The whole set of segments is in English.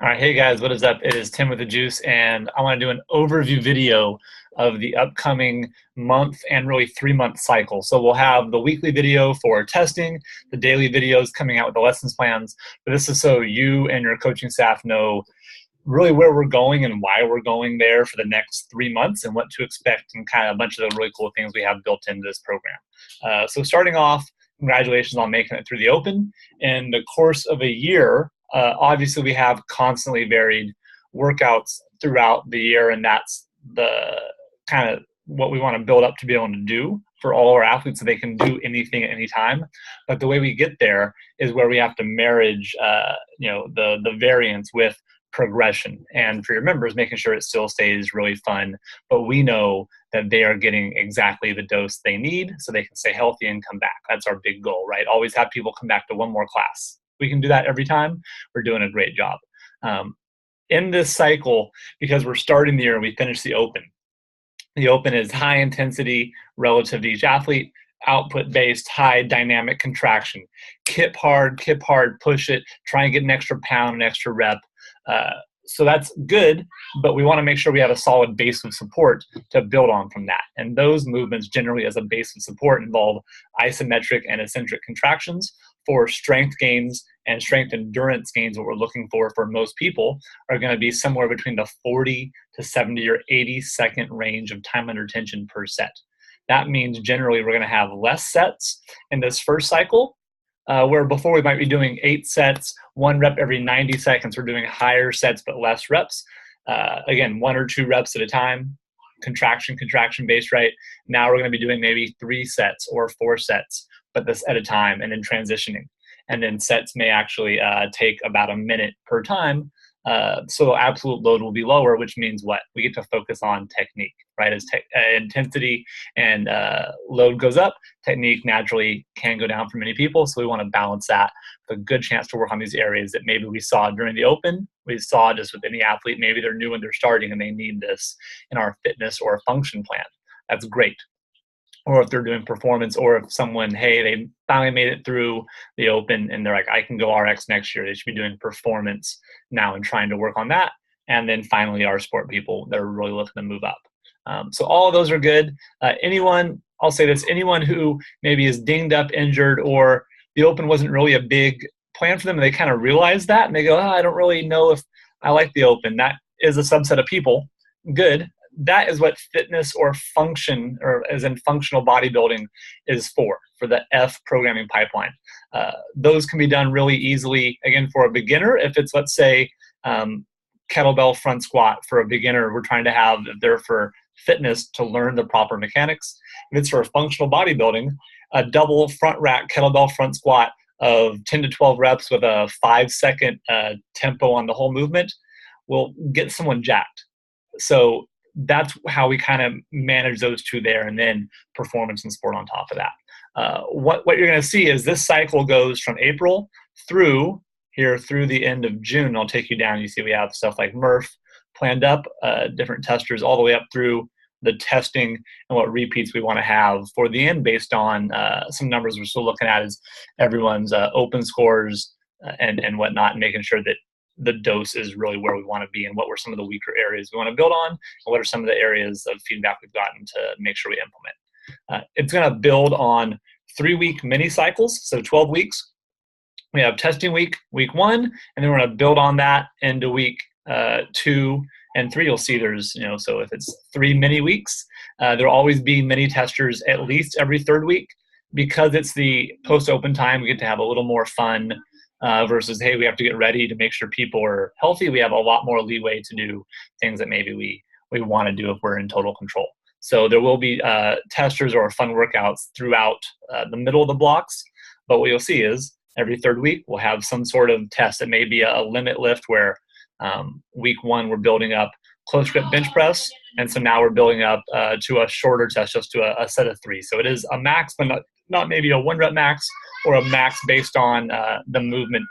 All right, hey guys, what is up? It is Tim with the Juice, and I want to do an overview video of the upcoming month and really 3 month cycle. So we'll have the weekly video for testing, the daily videos coming out with the lessons plans. But this is so you and your coaching staff know really where we're going and why we're going there for the next 3 months and what to expect and kind of a bunch of the really cool things we have built into this program. So starting off, congratulations on making it through the Open. In the course of a year, obviously we have constantly varied workouts throughout the year, and that's the kind of what we want to build up to be able to do for all our athletes so they can do anything at any time. But the way we get there is where we have to marriage the variance with progression, and for your members making sure it still stays really fun, but we know that they are getting exactly the dose they need so they can stay healthy and come back. That's our big goal, right? Always have people come back to one more class. We can do that every time. We're doing a great job. In this cycle, because we're starting the year and we finish the Open. The Open is high intensity relative to each athlete, output based, high dynamic contraction. Kip hard, push it, try and get an extra pound, an extra rep. So that's good, but we want to make sure we have a solid base of support to build on from that. And those movements generally as a base of support involve isometric and eccentric contractions. For strength gains and strength endurance gains, what we're looking for most people are going to be somewhere between the 40 to 70 or 80-second range of time under tension per set. That means generally we're going to have less sets in this first cycle, where before we might be doing 8 sets, 1 rep every 90 seconds. We're doing higher sets but less reps. Again, 1 or 2 reps at a time, contraction based, right? Now we're going to be doing maybe 3 sets or 4 sets, but this at a time, and then transitioning. And then sets may actually take about a minute per time. So absolute load will be lower, which means what? We get to focus on technique, right? As intensity and load goes up, technique naturally can go down for many people. So we want to balance that with a good chance to work on these areas that maybe we saw during the Open. We saw just with any athlete, maybe they're new and they're starting and they need this in our fitness or function plan. That's great. Or if they're doing performance, or if someone, hey, they finally made it through the Open and they're like, I can go RX next year. They should be doing performance now and trying to work on that. And then finally, our sport people that are really looking to move up. So all of those are good. I'll say this, anyone who maybe is dinged up, injured, or the Open wasn't really a big plan for them, and they kind of realize that, and they go, I don't really know if I like the Open. That is a subset of people. Good. That is what fitness or function, or as in functional bodybuilding, is for the F programming pipeline. Those can be done really easily, again, for a beginner. If it's, let's say, kettlebell front squat for a beginner, we're trying to have there for fitness to learn the proper mechanics. If it's for functional bodybuilding, a double front rack kettlebell front squat of 10 to 12 reps with a 5-second tempo on the whole movement will get someone jacked. So that's how we kind of manage those two there, and then performance and sport on top of that. What you're going to see is this cycle goes from April through the end of June. I'll take you down. You see we have stuff like Murph planned up, different testers all the way up through the testing and what repeats we want to have for the end based on some numbers we're still looking at is everyone's open scores and whatnot, and making sure that the dose is really where we want to be, and what were some of the weaker areas we want to build on, and what are some of the areas of feedback we've gotten to make sure we implement. It's going to build on 3-week mini cycles, so 12 weeks. We have testing week 1, and then we're going to build on that into week 2 and 3. You'll see there's, so if it's 3 mini weeks, there'll always be mini testers at least every 3rd week. Because it's the post-Open time, we get to have a little more fun versus, hey, we have to get ready to make sure people are healthy. We have a lot more leeway to do things that maybe we want to do if we're in total control. So there will be testers or fun workouts throughout the middle of the blocks. But what you'll see is every 3rd week, we'll have some sort of test. It may be a limit lift where week 1, we're building up close grip bench press. And so now we're building up to a shorter test, just to a set of 3. So it is a max, but not maybe a 1 rep max or a max based on the movement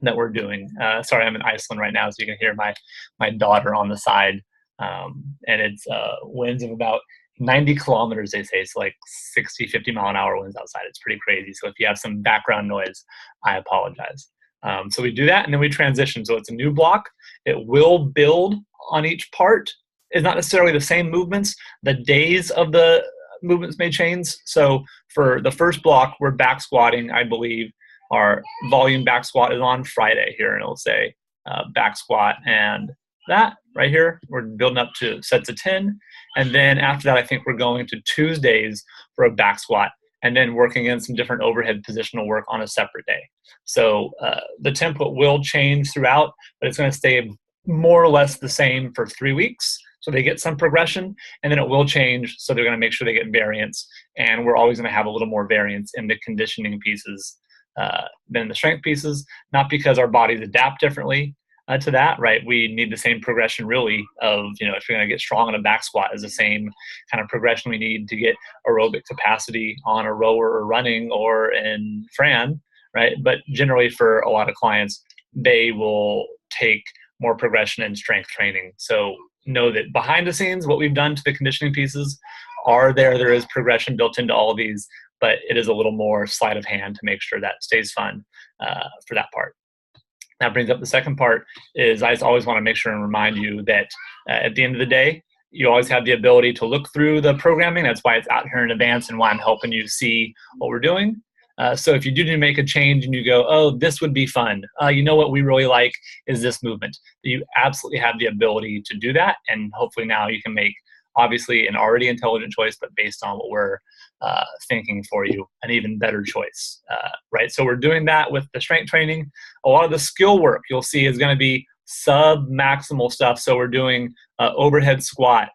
that we're doing. Sorry, I'm in Iceland right now, so you can hear my daughter on the side. And it's winds of about 90 kilometers, they say. So like 60, 50 mile an hour winds outside. It's pretty crazy. So if you have some background noise, I apologize. So we do that, and then we transition. So it's a new block. It will build on each part. It's not necessarily the same movements. The days of the movements may change. So for the first block, we're back squatting, I believe. Our volume back squat is on Friday here, and it'll say back squat and that right here. We're building up to sets of 10. And then after that, I think we're going to Tuesdays for a back squat, and then working in some different overhead positional work on a separate day. So the template will change throughout, but it's going to stay more or less the same for 3 weeks. So they get some progression, and then it will change. So they're going to make sure they get variance. And we're always going to have a little more variance in the conditioning pieces than the strength pieces, not because our bodies adapt differently to that, right? We need the same progression really of, if you're going to get strong on a back squat, is the same kind of progression we need to get aerobic capacity on a rower or running or in Fran, right? But generally for a lot of clients, they will take more progression in strength training. So know that behind the scenes, what we've done to the conditioning pieces there is progression built into all of these, but it is a little more sleight of hand to make sure that stays fun for that part. That brings up the second part is I always want to make sure and remind you that at the end of the day, you always have the ability to look through the programming. That's why it's out here in advance and why I'm helping you see what we're doing. So if you do need to make a change and you go, oh, this would be fun. You know what we really like is this movement. You absolutely have the ability to do that. And hopefully now you can make obviously an already intelligent choice, but based on what we're thinking for you, an even better choice, right? So we're doing that with the strength training. A lot of the skill work you'll see is going to be sub-maximal stuff. So we're doing overhead squat,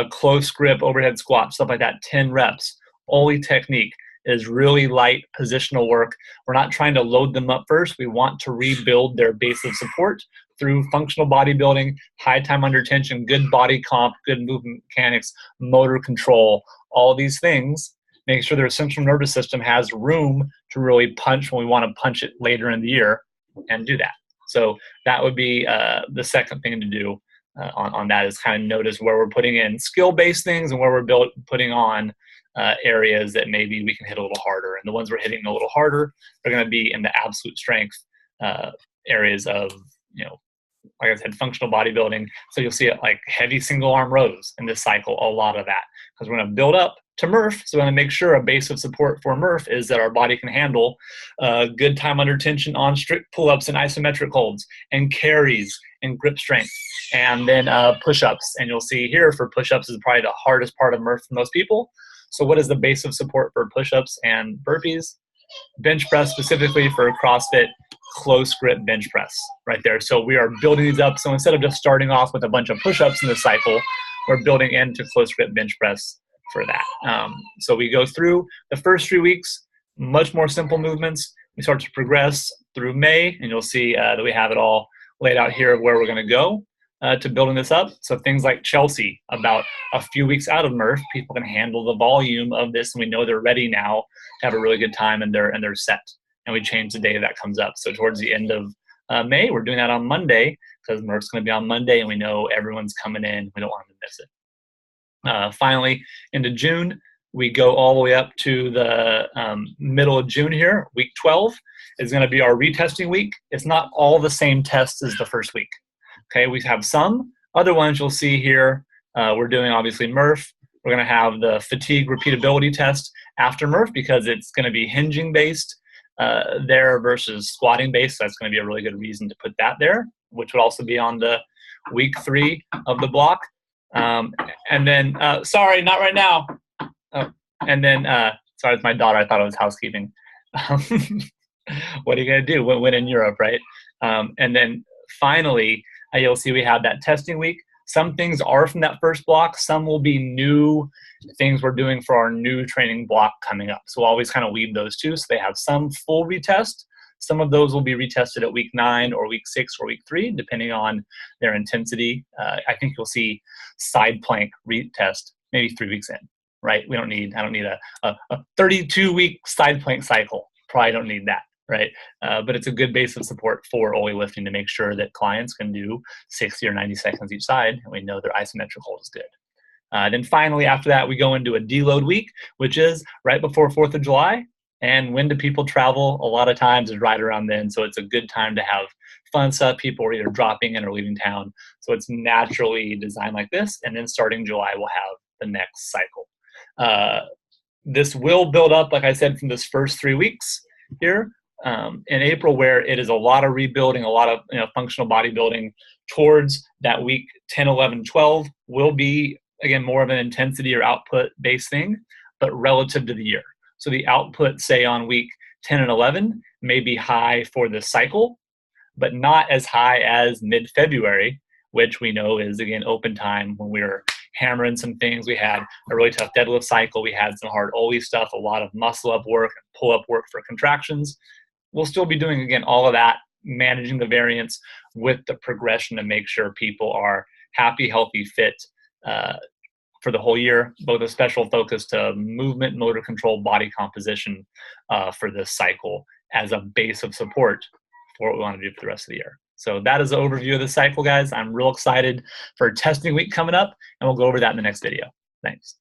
close grip overhead squat, stuff like that, 10 reps. Only technique is really light positional work. We're not trying to load them up first. We want to rebuild their base of support through functional bodybuilding, high time under tension, good body comp, good movement mechanics, motor control, all these things. Make sure their central nervous system has room to really punch when we want to punch it later in the year and do that. So that would be the second thing to do on that is kind of notice where we're putting in skill-based things and where we're putting on areas that maybe we can hit a little harder. And the ones we're hitting a little harder are going to be in the absolute strength areas of, like I said, functional bodybuilding. So you'll see it like heavy single arm rows in this cycle, a lot of that, because we're going to build up to Murph. So we're going to make sure a base of support for Murph is that our body can handle good time under tension on strict pull-ups and isometric holds and carries and grip strength, and then push-ups. And you'll see here for push-ups is probably the hardest part of Murph for most people. So what is the base of support for push-ups and burpees? Bench press, specifically for CrossFit, close grip bench press right there. So we are building these up. So instead of just starting off with a bunch of push-ups in the cycle, we're building into close grip bench press for that. So we go through the first 3 weeks, much more simple movements. We start to progress through May, and you'll see that we have it all laid out here of where we're going to go to building this up. So things like Chelsea, about a few weeks out of Murph, people can handle the volume of this, and we know they're ready now to have a really good time, and they're set. And we change the day that comes up. So towards the end of May, we're doing that on Monday because Murph's going to be on Monday, and we know everyone's coming in. We don't want them to miss it. Finally, into June, we go all the way up to the middle of June here. Week 12 is going to be our retesting week. It's not all the same tests as the first week. Okay, we have some other ones you'll see here. We're doing obviously Murph. We're going to have the fatigue repeatability test after Murph because it's going to be hinging based there versus squatting based. So that's going to be a really good reason to put that there, which would also be on the week 3 of the block. And then, sorry, not right now. Oh, and then, sorry, it's my daughter. I thought it was housekeeping. What are you going to do when in Europe, right? And then finally, you'll see we have that testing week. Some things are from that first block. Some will be new things we're doing for our new training block coming up. So we'll always kind of weave those two. So they have some full retest. Some of those will be retested at week 9 or week 6 or week 3, depending on their intensity. I think you'll see side plank retest maybe 3 weeks in, right? I don't need a 32-week side plank cycle. Probably don't need that. Right, but it's a good base of support for Oli lifting to make sure that clients can do 60 or 90 seconds each side, and we know their isometric hold is good. Then finally, after that, we go into a deload week, which is right before 4th of July. And when do people travel? A lot of times is right around then. So it's a good time to have fun stuff. People are either dropping in or leaving town. So it's naturally designed like this. And then starting July, we'll have the next cycle. This will build up, like I said, from this first 3 weeks here in April, where it is a lot of rebuilding, a lot of functional bodybuilding towards that week 10, 11, 12 will be, again, more of an intensity or output based thing, but relative to the year. So the output, say on week 10 and 11, may be high for the cycle, but not as high as mid-February, which we know is, again, open time when we were hammering some things. We had a really tough deadlift cycle. We had some hard Oli stuff, a lot of muscle up work, pull up work for contractions. We'll still be doing, again, all of that, managing the variance with the progression to make sure people are happy, healthy, fit for the whole year, both a special focus to movement, motor control, body composition for this cycle as a base of support for what we want to do for the rest of the year. So that is the overview of the cycle, guys. I'm real excited for testing week coming up, and we'll go over that in the next video. Thanks.